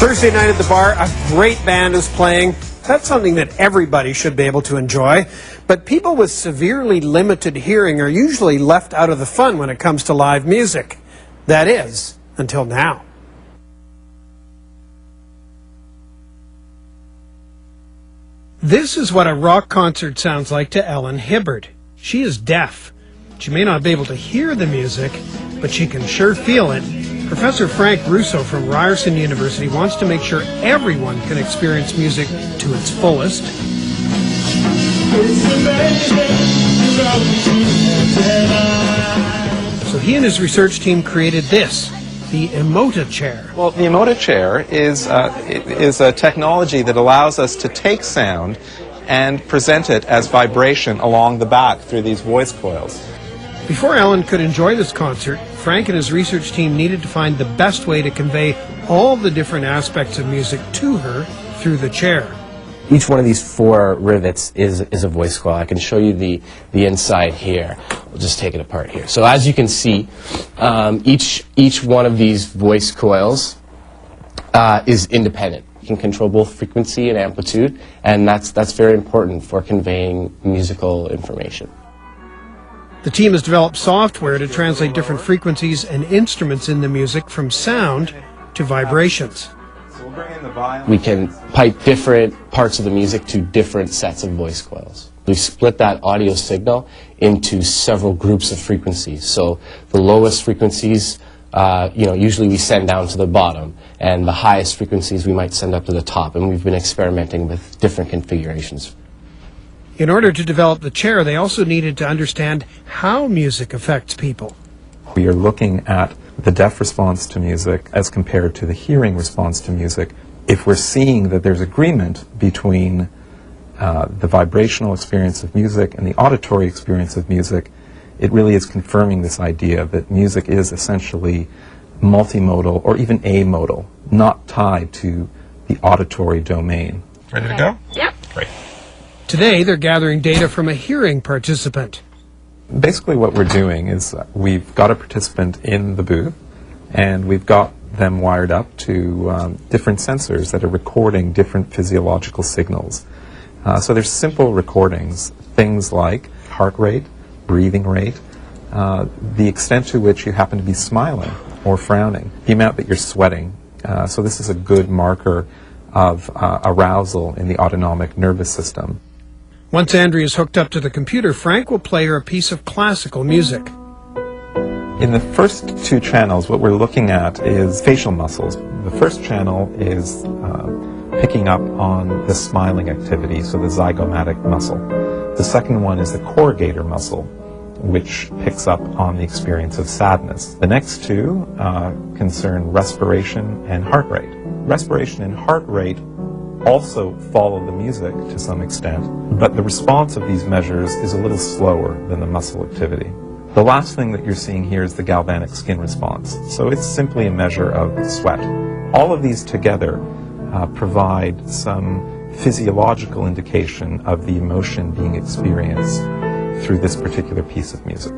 Thursday night at the bar, a great band is playing. That's something that everybody should be able to enjoy. But people with severely limited hearing are usually left out of the fun when it comes to live music. That is, until now. This is what a rock concert sounds like to Ellen Hibbard. She is deaf. She may not be able to hear the music, but she can sure feel it. Professor Frank Russo from Ryerson University wants to make sure everyone can experience music to its fullest. So he and his research team created this, the Emoti Chair. Well, the Emoti Chair is a technology that allows us to take sound and present it as vibration along the back through these voice coils. Before Ellen could enjoy this concert, Frank and his research team needed to find the best way to convey all the different aspects of music to her through the chair. Each one of these 4 rivets is a voice coil. I can show you the inside here. We'll just take it apart here. So as you can see, each one of these voice coils is independent. You can control both frequency and amplitude, and that's very important for conveying musical information. The team has developed software to translate different frequencies and instruments in the music from sound to vibrations. We can pipe different parts of the music to different sets of voice coils. We split that audio signal into several groups of frequencies. So the lowest frequencies, usually we send down to the bottom, and the highest frequencies we might send up to the top, and we've been experimenting with different configurations. In order to develop the chair, they also needed to understand how music affects people. We are looking at the deaf response to music as compared to the hearing response to music. If we're seeing that there's agreement between the vibrational experience of music and the auditory experience of music, it really is confirming this idea that music is essentially multimodal or even amodal, not tied to the auditory domain. Ready to go? Yep. Great. Today, they're gathering data from a hearing participant. Basically what we're doing is we've got a participant in the booth, and we've got them wired up to different sensors that are recording different physiological signals. So there's simple recordings, things like heart rate, breathing rate, the extent to which you happen to be smiling or frowning, the amount that you're sweating. So this is a good marker of arousal in the autonomic nervous system. Once Andrea is hooked up to the computer, Frank will play her a piece of classical music. In the first 2 channels, what we're looking at is facial muscles. The first channel is picking up on the smiling activity, so the zygomatic muscle. The second one is the corrugator muscle, which picks up on the experience of sadness. The next 2 concern respiration and heart rate. Respiration and heart rate also follow the music to some extent, but the response of these measures is a little slower than the muscle activity. The last thing that you're seeing here is the galvanic skin response. So it's simply a measure of sweat. All of these together provide some physiological indication of the emotion being experienced through this particular piece of music.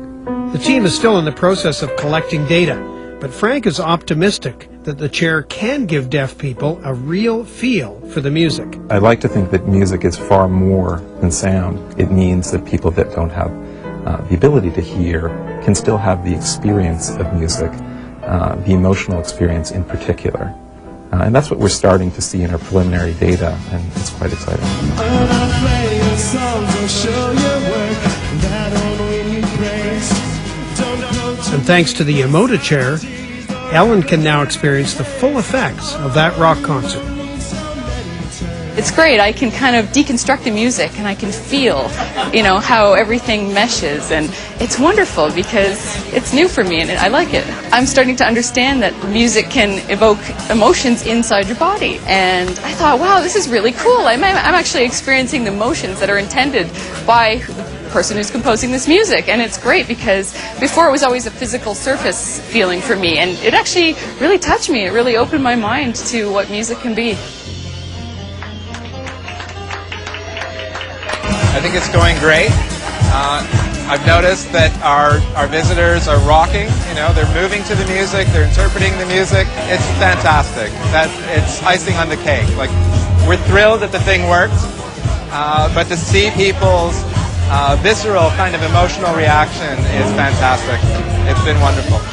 The team is still in the process of collecting data, but Frank is optimistic that the chair can give deaf people a real feel for the music. I like to think that music is far more than sound. It means that people that don't have the ability to hear can still have the experience of music, the emotional experience in particular. And that's what we're starting to see in our preliminary data, and it's quite exciting. And thanks to the Emoti Chair, Ellen can now experience the full effects of that rock concert. It's great. I can kind of deconstruct the music and I can feel, how everything meshes, and it's wonderful because it's new for me and I like it. I'm starting to understand that music can evoke emotions inside your body, and I thought, wow, this is really cool. I'm actually experiencing the emotions that are intended by the person who's composing this music, and it's great because before it was always a physical surface feeling for me, and it actually really touched me. It really opened my mind to what music can be. I think it's going great. I've noticed that our visitors are rocking, you know, they're moving to the music, they're interpreting the music. It's fantastic. It's icing on the cake. Like, we're thrilled that the thing worked, but to see people's visceral kind of emotional reaction is fantastic. It's been wonderful.